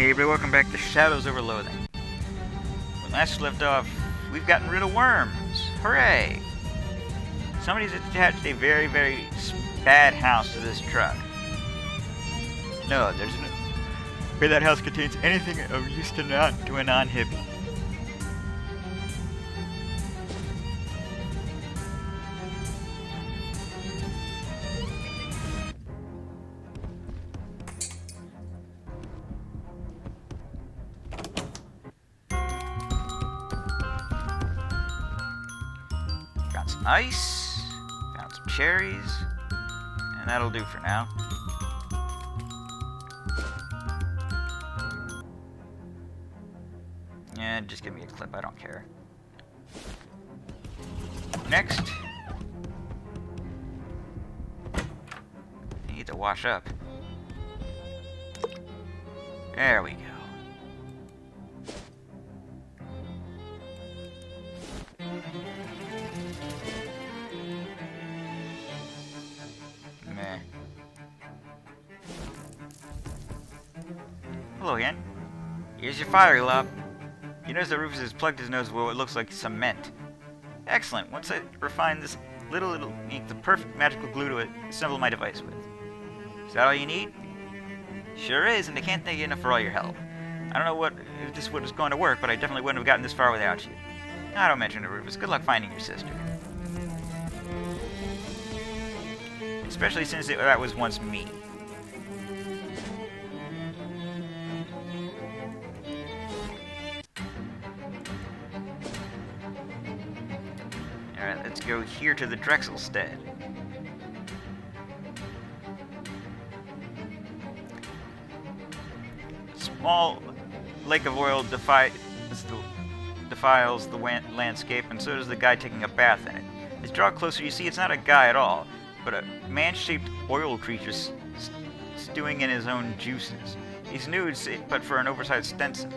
Hey everybody, welcome back to Shadows over Loathing. When last left off, we've gotten rid of worms. Hooray! Somebody's attached a very, very bad house to this truck. No, there's no way that house contains anything of use to a non-hippie. Got some ice, found some cherries, and that'll do for now. Yeah, just give me a clip, I don't care. Next, you need to wash up. There we go. Meh. Hello again. Here's your fire glove. You notice the roof is plugged his nose with what looks like cement. Excellent. Once I refine this little ink, the perfect magical glue to assemble my device with. Is that all you need? Sure is, and I can't thank you enough for all your help. I don't know if this was going to work, but I definitely wouldn't have gotten this far without you. I don't mention it, Rufus. Good luck finding your sister. Especially since that was once me. Alright, let's go here to the Drexelstead. Small lake of oil defiles the landscape, and so does the guy taking a bath in it. As you draw closer, you see it's not a guy at all, but a man-shaped oil creature stewing in his own juices. He's nude, but for an oversized Stenson.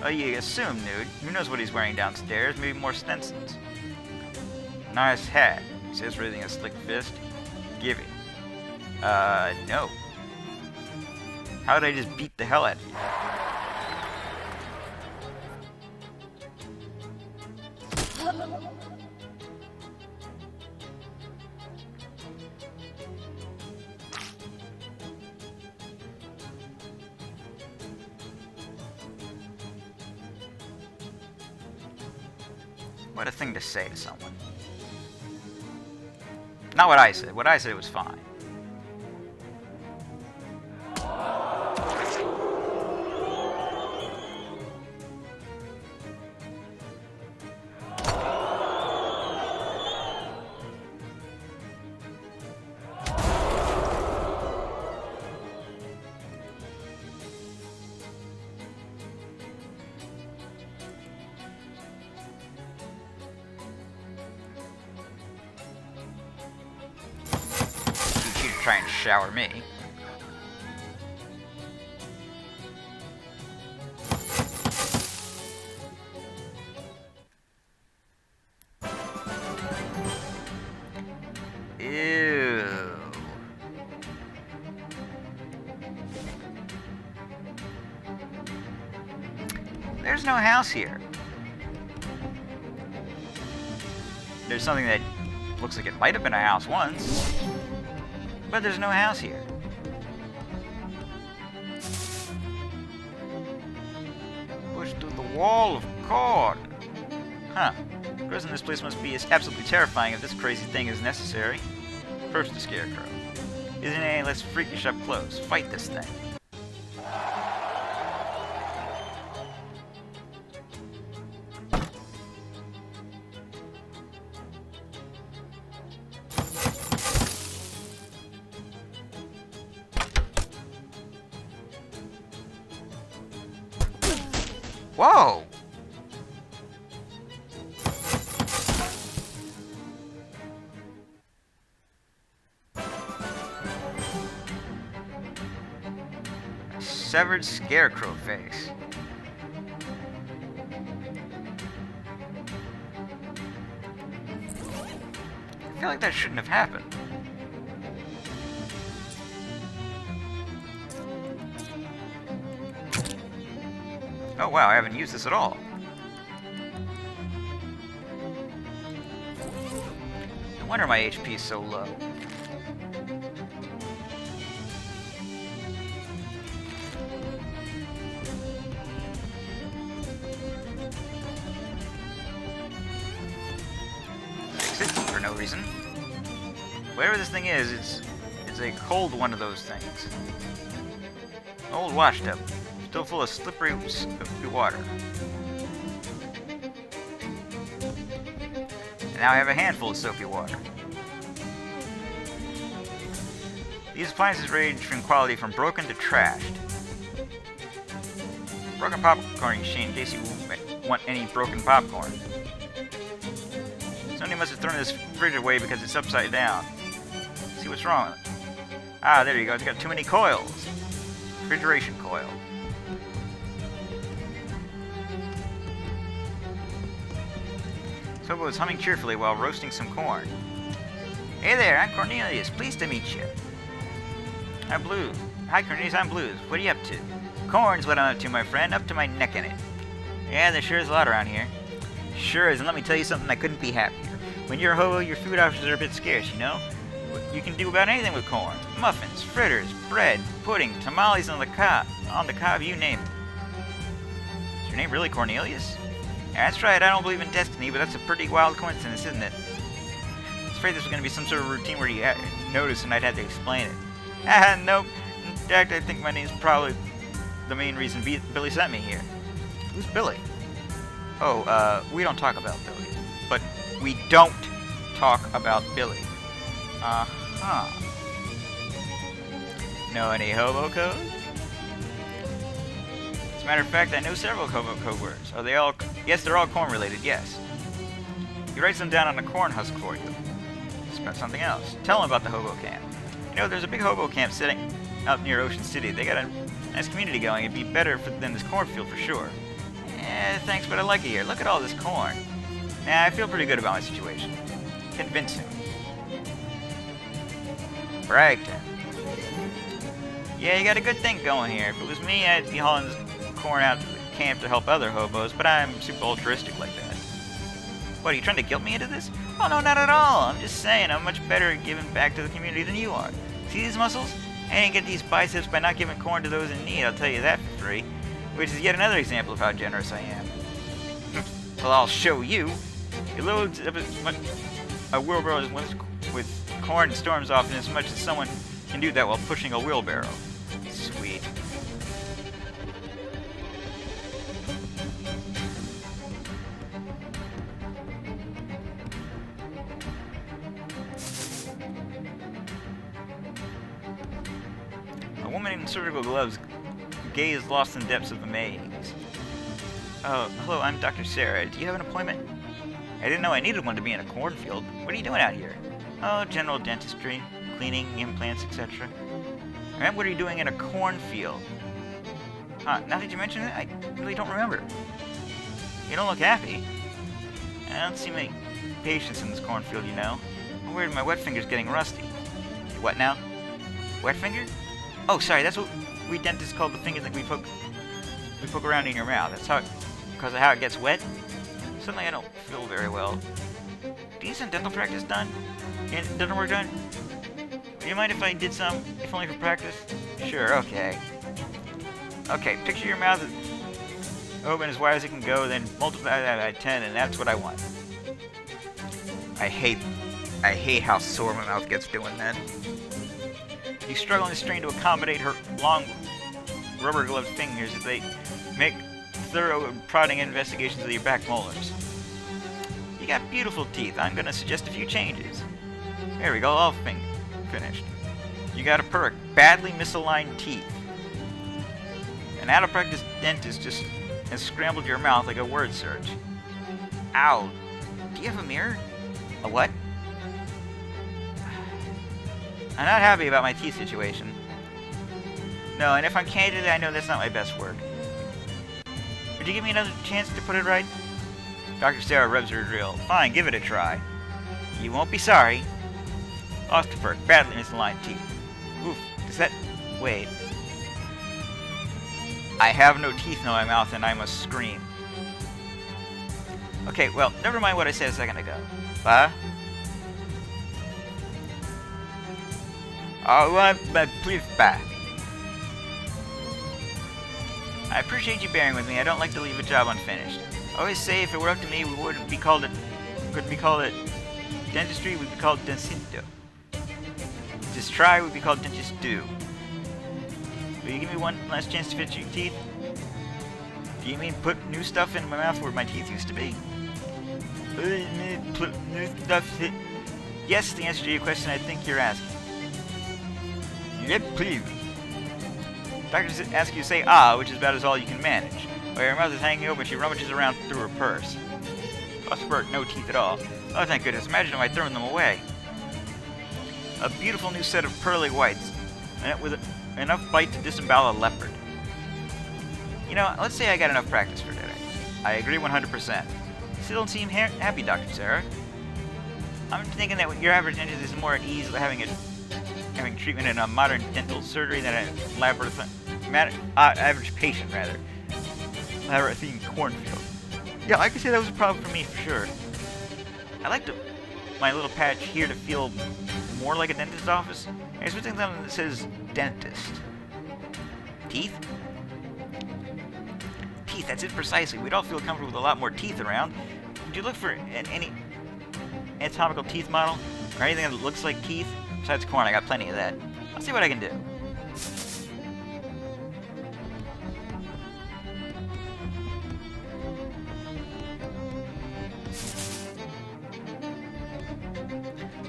Oh, you assume nude. Who knows what he's wearing downstairs? Maybe more Stensons. Nice hat, he says, raising a slick fist. Give it. No. How did I just beat the hell out of you? What a thing to say to someone. Not what I said. What I said was fine. Try and shower me. Ew. There's no house here. There's something that looks like it might have been a house once. But there's no house here. Pushed through the wall of cord. Huh. Cruising this place must be absolutely terrifying if this crazy thing is necessary. First the Scarecrow. Isn't any less freakish up close. Fight this thing. Whoa! A severed scarecrow face. I feel like that shouldn't have happened. Oh wow, I haven't used this at all. No wonder my HP is so low. Fix it for no reason. Whatever this thing is, it's a cold one of those things. Old wash tub, still full of slippery water. And now I have a handful of soapy water. These appliances range in quality from broken to trashed. Broken popcorn machine, in case you want any broken popcorn. Somebody must have thrown this fridge away because it's upside down. Let's see what's wrong with it. Ah, there you go. It's got too many coils. Refrigeration coil. Tobo was humming cheerfully while roasting some corn. Hey there, I'm Cornelius. Pleased to meet you. I'm Blue. Hi, Cornelius. I'm Blues. What are you up to? Corn's what I'm up to, my friend. Up to my neck in it. Yeah, there sure is a lot around here. Sure is, and let me tell you something, I couldn't be happier. When you're a hobo, your food options are a bit scarce, you know? You can do about anything with corn. Muffins, fritters, bread, pudding, tamales on the cob, you name it. Is your name really Cornelius? Yeah, that's right, I don't believe in destiny, but that's a pretty wild coincidence, isn't it? I was afraid this was going to be some sort of routine where you notice and I'd have to explain it. Ah, nope. In fact, I think my name's probably the main reason Billy sent me here. Who's Billy? Oh, we don't talk about Billy. But we don't talk about Billy. Uh-huh. Know any hobo codes? As a matter of fact, I know several hobo code words. Are they all... Yes, they're all corn-related, yes. He writes them down on a corn husk for you. It's about something else. Tell him about the hobo camp. You know, there's a big hobo camp sitting out near Ocean City. They got a nice community going. It'd be better than this cornfield for sure. Eh, thanks, but I like it here. Look at all this corn. Nah, I feel pretty good about my situation. Convincing. Right. Yeah, you got a good thing going here. If it was me, I'd be hauling this corn out to the camp to help other hobos, but I'm super altruistic like that. What, are you trying to guilt me into this? Oh, no, not at all. I'm just saying I'm much better at giving back to the community than you are. See these muscles? I didn't get these biceps by not giving corn to those in need, I'll tell you that for free. Which is yet another example of how generous I am. Well, I'll show you. He loads up a wheelbarrow with corn and storms off in as much as someone can do that while pushing a wheelbarrow. Sweet. A woman in surgical gloves gaze lost in the depths of the maze. Oh, hello, I'm Dr. Sarah. Do you have an appointment? I didn't know I needed one to be in a cornfield. What are you doing out here? Oh, general dentistry, cleaning, implants, etc. And what are you doing in a cornfield? Huh, now that you mention it, I really don't remember. You don't look happy. I don't see many patients in this cornfield, you know. I'm worried my wet finger's getting rusty. What now? Wet finger? Oh, sorry, that's what we dentists call the finger that we poke around in your mouth. That's how, because of how it gets wet. Suddenly I don't feel very well. Decent dental practice done? And dental work done? Do you mind if I did some, if only for practice? Sure, okay. Okay, picture your mouth open as wide as it can go, then multiply that by 10, and that's what I want. I hate how sore my mouth gets doing that. You struggle and strain to accommodate her long rubber-gloved fingers as they make thorough and prodding investigations of your back molars. You got beautiful teeth. I'm going to suggest a few changes. There we go, all finished. You got a perk. Badly misaligned teeth. An out-of-practice dentist just has scrambled your mouth like a word search. Ow. Do you have a mirror? A what? I'm not happy about my teeth situation. No, and if I'm candid, I know that's not my best work. Would you give me another chance to put it right? Dr. Sarah rubs her drill. Fine, give it a try. You won't be sorry. Lost a perk. Badly misaligned teeth. Oof. Does that... Wait. I have no teeth in my mouth and I must scream. Okay, well, never mind what I said a second ago. I want my please back. I appreciate you bearing with me. I don't like to leave a job unfinished. I always say if it were up to me, we wouldn't be called it dentistry, we'd be called dentito. Just try, we'd be called dentist do. Will you give me one last chance to fix your teeth? Do you mean put new stuff in my mouth where my teeth used to be? Put new stuff in... Yes, the answer to your question I think you're asking. Yep, please. Doctors ask you to say ah, which is about as all you can manage. While your mouth is hanging open, she rummages around through her purse. Plus Bert, no teeth at all. Oh, thank goodness. Imagine if I'd thrown them away. A beautiful new set of pearly whites, and with enough bite to disembowel a leopard. You know, let's say I got enough practice for today. I agree 100%. You still don't seem happy, Dr. Sarah. I'm thinking that your average dentist is more at ease with having treatment in a modern dental surgery than a average patient, rather. Labyrinthine cornfield. Yeah, I could say that was a problem for me, for sure. I like my little patch here to feel more like a dentist's office. I was something that says dentist. Teeth? Teeth, that's it precisely. We'd all feel comfortable with a lot more teeth around. Would you look for any anatomical teeth model? Or anything that looks like teeth? Besides corn, I got plenty of that. I'll see what I can do.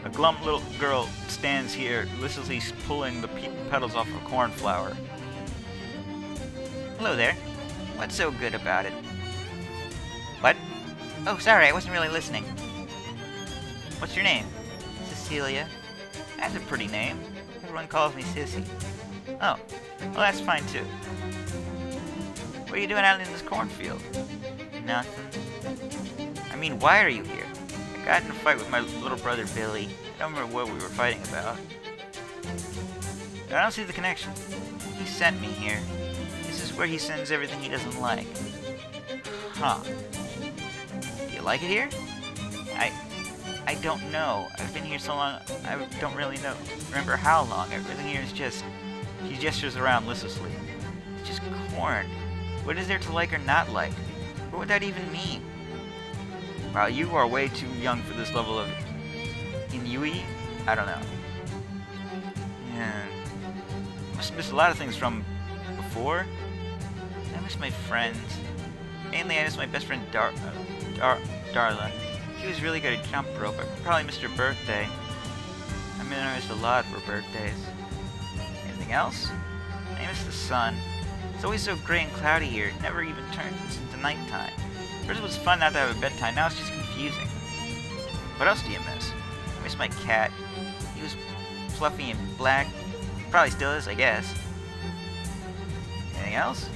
A glum little girl stands here, listlessly pulling the petals off a cornflower. Hello there. What's so good about it? What? Oh, sorry, I wasn't really listening. What's your name? Cecilia. That's a pretty name. Everyone calls me Sissy. Oh, well that's fine too. What are you doing out in this cornfield? Nothing. I mean, why are you here? I got in a fight with my little brother Billy. I don't remember what we were fighting about. I don't see the connection. He sent me here. This is where he sends everything he doesn't like. Huh. Do you like it here? I don't know. I've been here so long, I don't really remember how long. Everything here is just... He gestures around listlessly. It's just corn. What is there to like or not like? What would that even mean? Wow, you are way too young for this level of ennui? I don't know. Yeah. Must have missed a lot of things from before. I miss my friends. Mainly I miss my best friend Darla. She was really good at jump rope. I probably missed her birthday. I mean, I missed a lot of her birthdays. Anything else? I miss the sun. It's always so gray and cloudy here. It never even turns into nighttime. First it was fun not to have a bedtime. Now it's just confusing. What else do you miss? I miss my cat. He was fluffy and black. Probably still is, I guess. Anything else?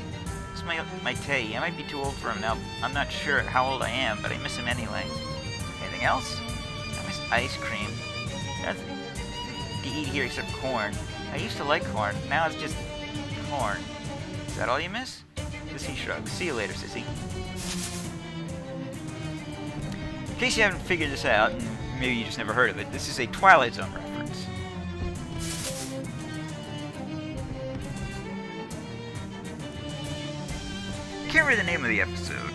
It's my Tay. I might be too old for him now. I'm not sure how old I am, but I miss him anyway. Anything else? I miss ice cream. Nothing to eat here except corn. I used to like corn. Now it's just corn. Is that all you miss? Sissy shrugs. See you later, Sissy. In case you haven't figured this out, and maybe you just never heard of it, this is a Twilight Zone reference. I can't remember the name of the episode.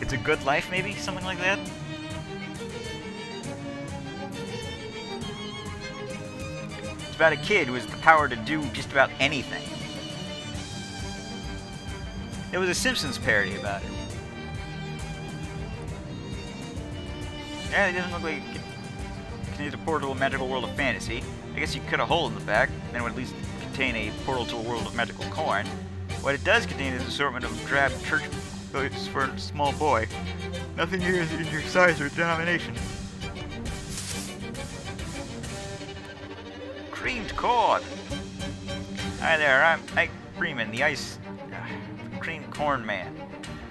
It's a Good Life, maybe? Something like that? It's about a kid who has the power to do just about anything. There was a Simpsons parody about it. Yeah, it doesn't look like it contains a portal to a magical world of fantasy. I guess you cut a hole in the back, then it would at least contain a portal to a world of magical corn. What it does contain is an assortment of drab church clothes for a small boy. Nothing here is in your size or denomination. Creamed corn! Hi there, I'm Ike Freeman, the creamed corn man.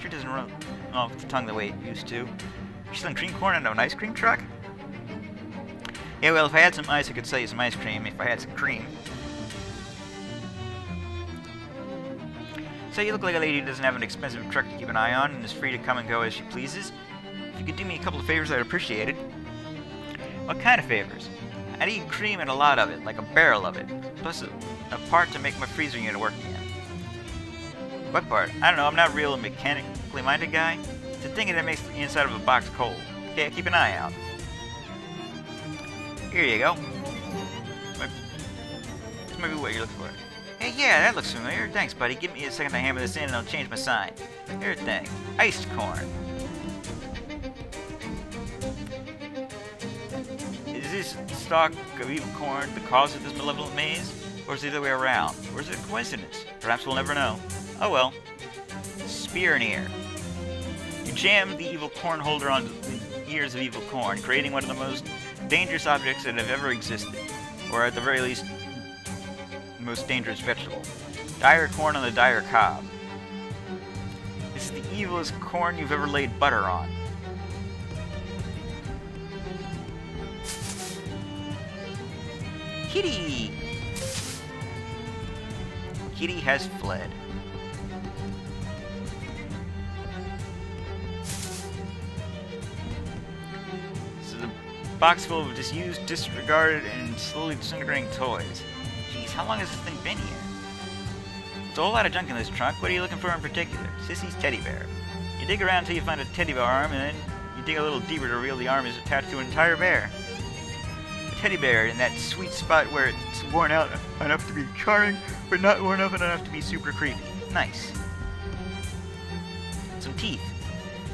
Sure doesn't run off the tongue the way it used to. You're selling cream corn out of an ice cream truck? Yeah, well, if I had some ice, I could sell you some ice cream if I had some cream. So you look like a lady who doesn't have an expensive truck to keep an eye on and is free to come and go as she pleases. If you could do me a couple of favors, I'd appreciate it. What kind of favors? I need cream and a lot of it, like a barrel of it, plus a part to make my freezer unit work again. What part? I don't know, I'm not real a mechanically minded guy. It's a thing that makes the inside of a box cold. Okay, keep an eye out. Here you go. This might be what you're looking for. Hey, yeah, that looks familiar. Thanks, buddy. Give me a second to hammer this in and I'll change my sign. Here thing. Iced corn. Is this stalk of evil corn the cause of this malevolent maze? Or is it the other way around? Or is it a coincidence? Perhaps we'll never know. Oh well. Spear and ear. You jam the evil corn holder on the ears of evil corn, creating one of the most dangerous objects that have ever existed. Or at the very least, the most dangerous vegetable. Dire corn on the dire cob. This is the evilest corn you've ever laid butter on. Kitty! Kitty has fled. This is a box full of disused, disregarded, and slowly disintegrating toys. Jeez, how long has this thing been here? There's a whole lot of junk in this trunk. What are you looking for in particular? Sissy's teddy bear. You dig around until you find a teddy bear arm, and then you dig a little deeper to reveal the arm is attached to an entire bear. The teddy bear in that sweet spot where it's worn out enough to be charming, but not worn out enough to be super creepy. Nice. Some teeth.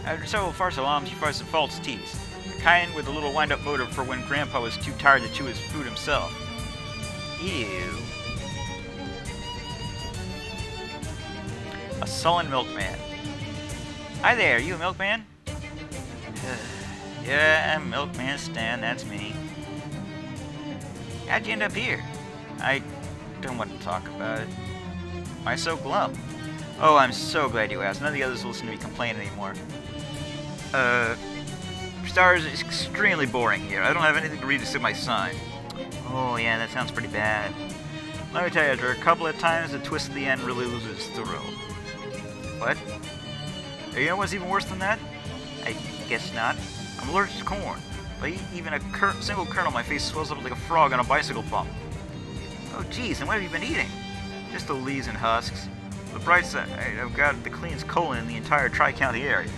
After several false alarms, you find some false teeth. The kind with a little wind-up motor for when Grandpa was too tired to chew his food himself. Ew. A sullen milkman. Hi there, you a milkman? Yeah, Milkman Stan, that's me. How'd you end up here? I don't want to talk about it. Why so glum? Oh, I'm so glad you asked. None of the others will listen to me complain anymore. Stars is extremely boring here. I don't have anything to read except my sign. Oh yeah, that sounds pretty bad. Let me tell you, after a couple of times, the twist at the end really loses its thrill. What? You know what's even worse than that? I guess not. I'm allergic to corn. If I eat even a single kernel, my face swells up like a frog on a bicycle pump. Oh geez, and what have you been eating? Just the leaves and husks. The bright side, I've got the cleanest colon in the entire Tri-County area.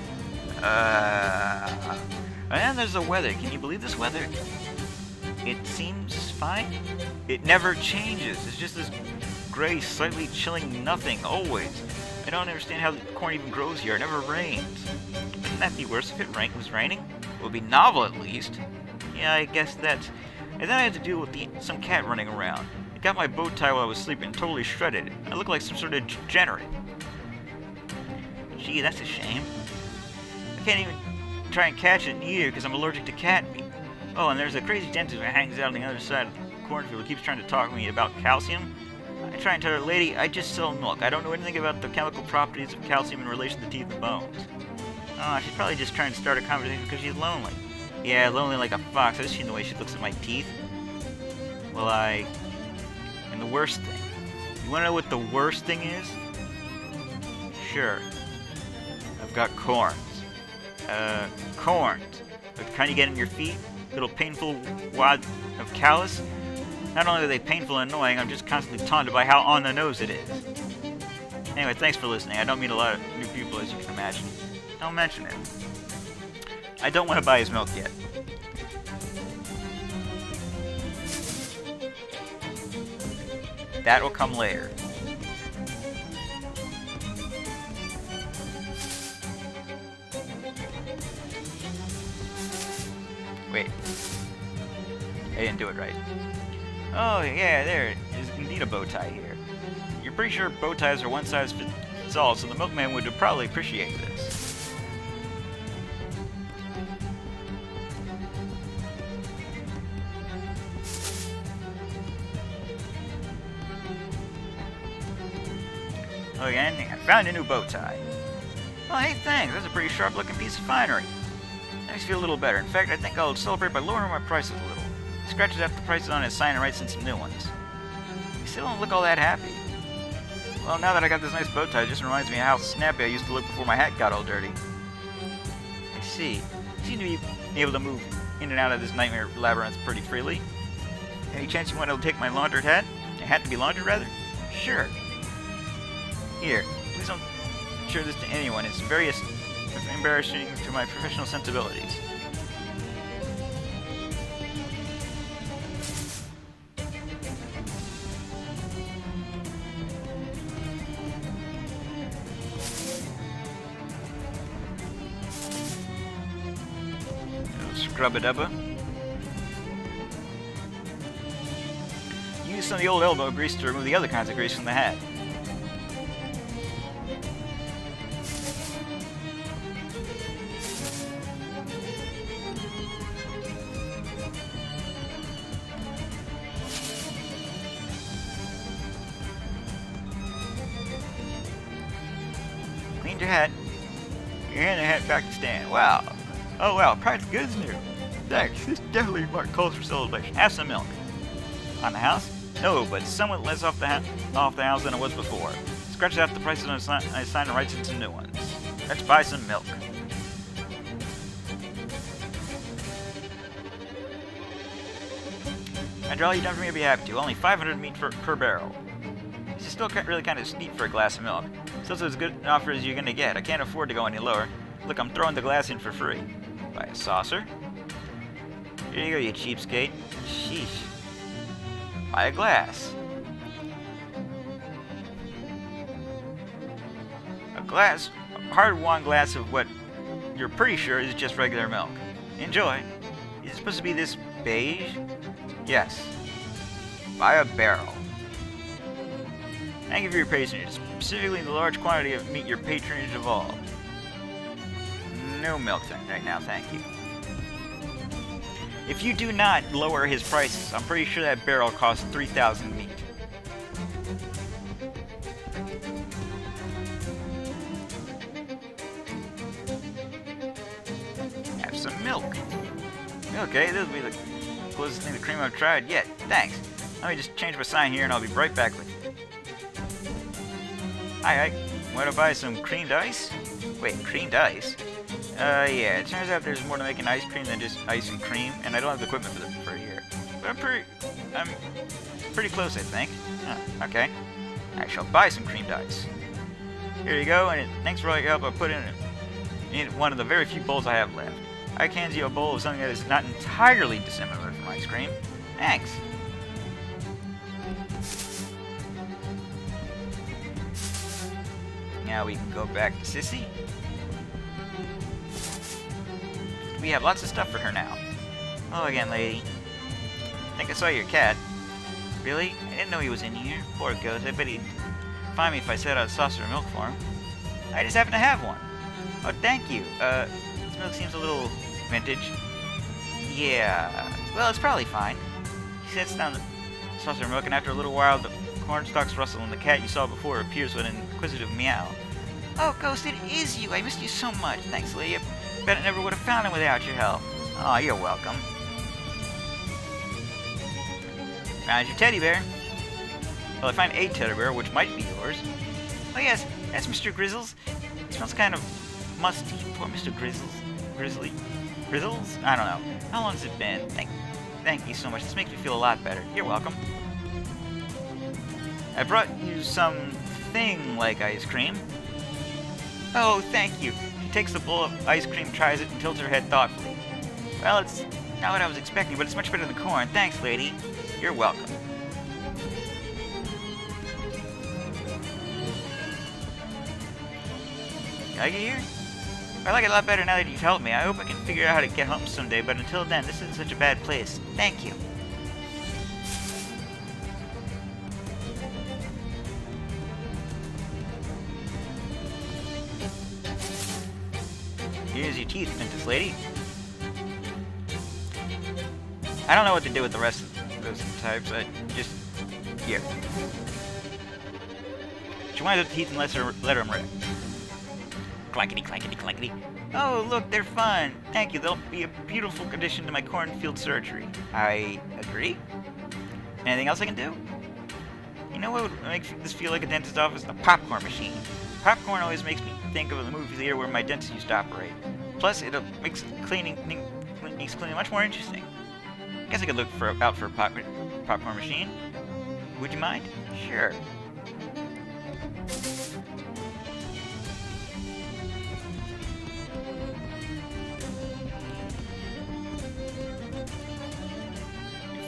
And then there's the weather. Can you believe this weather? It seems fine. It never changes. It's just this gray, slightly chilling nothing, always. I don't understand how the corn even grows here. It never rains. Wouldn't that be worse if it was raining? It would be novel, at least. Yeah, I guess that's... And then I had to deal with some cat running around. It got my bow tie while I was sleeping, totally shredded. I looked like some sort of degenerate. Gee, that's a shame. I can't even try and catch it either because I'm allergic to cat meat. Oh, and there's a crazy dentist who hangs out on the other side of the cornfield who keeps trying to talk to me about calcium. I try and tell her, lady, I just sell milk. I don't know anything about the chemical properties of calcium in relation to teeth and bones. Oh, she's probably just trying to start a conversation because she's lonely. Yeah, lonely like a fox. I've seen the way she looks at my teeth. Well, And the worst thing. You want to know what the worst thing is? Sure. I've got corns. Corns. The kind you get in your feet. Little painful wad of callus. Not only are they painful and annoying, I'm just constantly taunted by how on the nose it is. Anyway, thanks for listening. I don't meet a lot of new people, as you can imagine. Don't mention it. I don't want to buy his milk yet. That will come later. Wait. I didn't do it right. Oh, yeah, there is indeed a bow tie here. You're pretty sure bow ties are one size fits all, so the milkman would probably appreciate this. Oh, again, I found a new bow tie. Oh, hey, thanks. That's a pretty sharp-looking piece of finery. Makes me feel a little better. In fact, I think I'll celebrate by lowering my prices a little. Scratches out the prices on his sign and writes in some new ones. You still don't look all that happy. Well, now that I got this nice bow tie, it just reminds me of how snappy I used to look before my hat got all dirty. I see. You seem to be able to move in and out of this nightmare labyrinth pretty freely. Any chance you want to take my laundered hat? A hat to be laundered, rather? Sure. Here, please don't show this to anyone. It's very embarrassing to my professional sensibilities. Scrub-a-dubba. Use some of the old elbow grease to remove the other kinds of grease from the hat. Cleaned your hat. You're handing the hat back to Stan. Wow. Oh wow, price good as new. Thanks, this definitely marked calls for celebration. Have some milk. On the house? No, but somewhat less off the house than it was before. Scratch out the prices on a sign and write in some new ones. Let's buy some milk. After all you've done for me, I'd be happy to. Only 500 meat per barrel. This is still really kind of steep for a glass of milk. Still as good an offer as you're gonna get. I can't afford to go any lower. Look, I'm throwing the glass in for free. Buy a saucer. Here you go, you cheapskate. Sheesh. Buy a glass. A hard-won glass of what you're pretty sure is just regular milk. Enjoy. Is it supposed to be this beige? Yes. Buy a barrel. Thank you for your patronage, specifically the large quantity of meat your patronage of all. No milk right now, thank you. If you do not lower his prices, I'm pretty sure that barrel costs 3,000 meat. Have some milk. Okay, this will be the closest thing to cream I've tried yet. Thanks. Let me just change my sign here and I'll be right back with you. Hi, want to buy some creamed ice? Wait, creamed ice? Yeah, it turns out there's more to making ice cream than just ice and cream, and I don't have the equipment for it here. But I'm pretty close, I think. Huh, okay. I shall buy some creamed ice. Here you go, and thanks for all your help. I put in one of the very few bowls I have left. I can you a bowl of something that is not entirely dissimilar from ice cream. Thanks. Now we can go back to Sissy. We have lots of stuff for her now. Hello again, lady. I think I saw your cat. Really? I didn't know he was in here. Poor ghost. I bet he'd find me if I set out a saucer of milk for him. I just happen to have one. Oh, thank you. This milk seems a little vintage. Yeah. Well, it's probably fine. He sets down the saucer of milk, and after a little while, the corn stalks rustle, and the cat you saw before appears with an inquisitive meow. Oh, Ghost, it is you. I missed you so much. Thanks, lady. I bet I never would have found him without your help. Oh, you're welcome. Found your teddy bear. Well, I found a teddy bear, which might be yours. Oh, yes, that's Mr. Grizzles. It smells kind of musty. Poor Mr. Grizzly? Grizzles? I don't know. How long has it been? Thank you so much. This makes me feel a lot better. You're welcome. I brought you something like ice cream. Oh, thank you. She takes the bowl of ice cream, tries it, and tilts her head thoughtfully. Well, it's not what I was expecting, but it's much better than corn. Thanks, lady. You're welcome. Can I get here? I like it a lot better now that you've helped me. I hope I can figure out how to get home someday, but until then, this isn't such a bad place. Thank you. Here's your teeth, Princess Lady. I don't know what to do with the rest of those types. Just here. She wanted the teeth and let her rip. Clankety, clankety, clankety. Oh, look, they're fun. Thank you. They'll be a beautiful addition to my cornfield surgery. I agree. Anything else I can do? You know what would make this feel like a dentist's office? A popcorn machine. Popcorn always makes me think of the movie theater where my dentist used to operate. Plus, it makes cleaning much more interesting. I guess I could look out for a popcorn machine. Would you mind? Sure.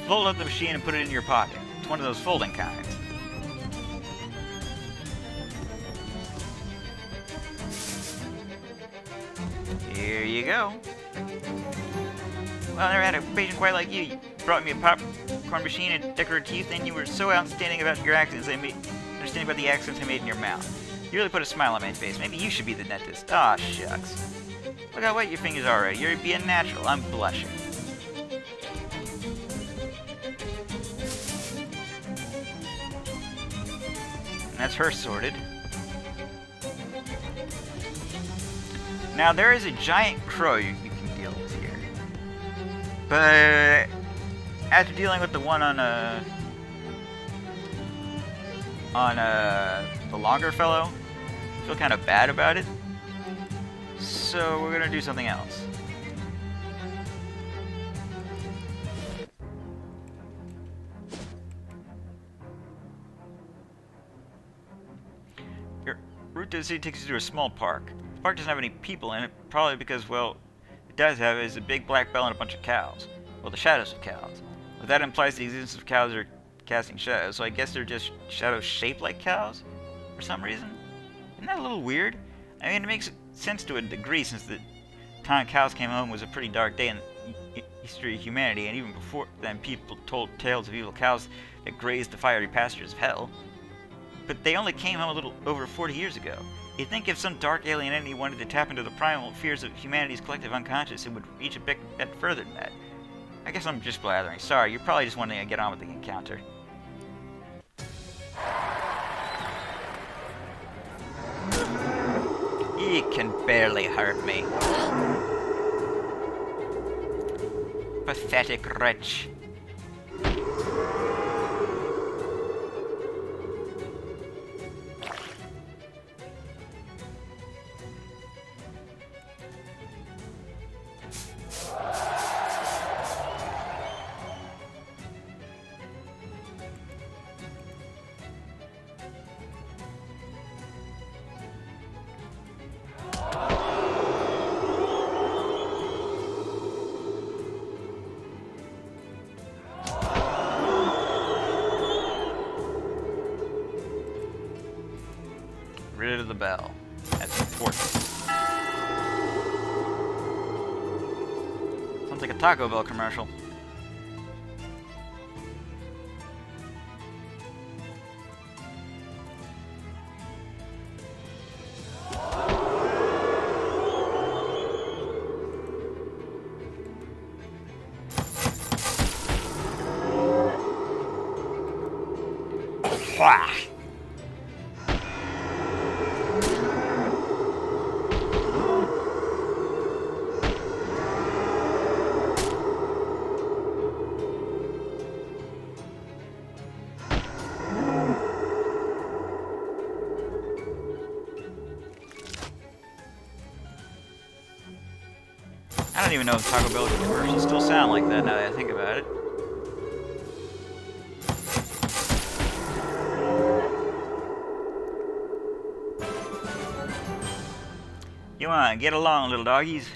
Fold up the machine and put it in your pocket. It's one of those folding kinds. Here you go. Well, I never had a patient quite like you. You brought me a popcorn machine and decorative teeth, and you were so outstanding about your accents understanding about the accents I made in your mouth. You really put a smile on my face. Maybe you should be the dentist. Aw, shucks. Look how wet your fingers are already. You're being natural. I'm blushing. That's her sorted. Now there is a giant crow you can deal with here. But after dealing with the one on the longer fellow, I feel kind of bad about it. So we're gonna do something else. Your route to the city takes you to a small park. The park doesn't have any people in it, probably because, well, it does have is a big black bell and a bunch of cows. Well, the shadows of cows. Well, that implies the existence of cows are casting shadows, so I guess they're just shadows shaped like cows for some reason. Isn't that a little weird? I mean, it makes sense to a degree since the time cows came home was a pretty dark day in the history of humanity, and even before then people told tales of evil cows that grazed the fiery pastures of hell. But they only came home a little over 40 years ago. You'd think if some dark alien entity wanted to tap into the primal fears of humanity's collective unconscious, it would reach a bit further than that. I guess I'm just blathering. Sorry, you're probably just wanting to get on with the encounter. You can barely hurt me. Pathetic wretch. Rid of the bell. That's important. Sounds like a Taco Bell commercial. I don't even know if Taco Bell commercials still sound like that now that I think about it. Come on, get along, little doggies.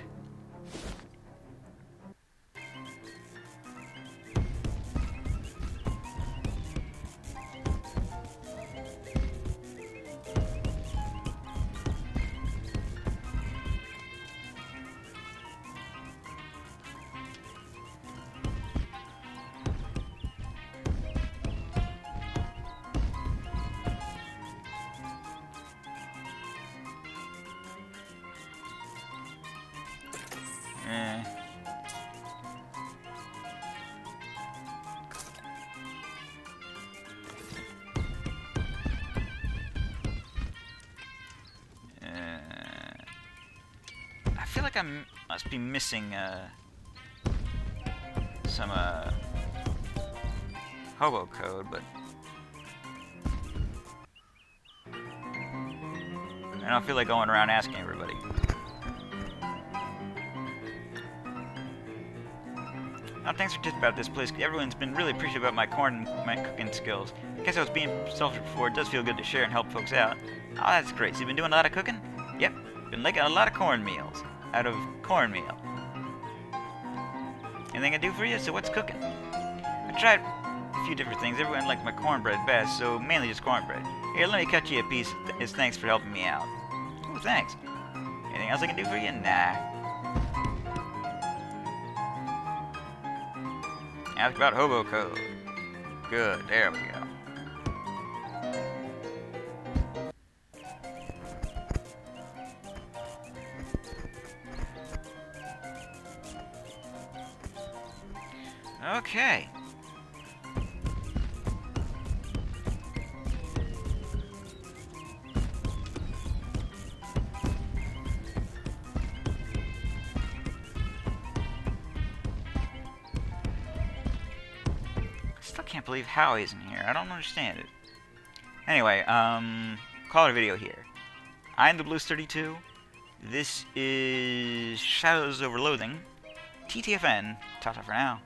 I feel like I must be missing some hobo code, but I don't feel like going around asking everybody. Thanks for tips about this place. Everyone's been really appreciative about my cooking skills. I guess I was being selfish before. It does feel good to share and help folks out. Oh, that's great. So you've been doing a lot of cooking? Yep. Been making a lot of cornmeals. Out of cornmeal. Anything I do for you? So what's cooking? I tried a few different things. Everyone liked my cornbread best, so mainly just cornbread. Here, let me cut you a piece as thanks for helping me out. Oh, thanks. Anything else I can do for you? Nah. Ask about hobo code. Good, there we go. Okay. Still can't believe Howie isn't here. I don't understand it. Anyway, call it a video here. I'm the Blues32. This is Shadows over Loathing. TTFN. Ta-ta for now.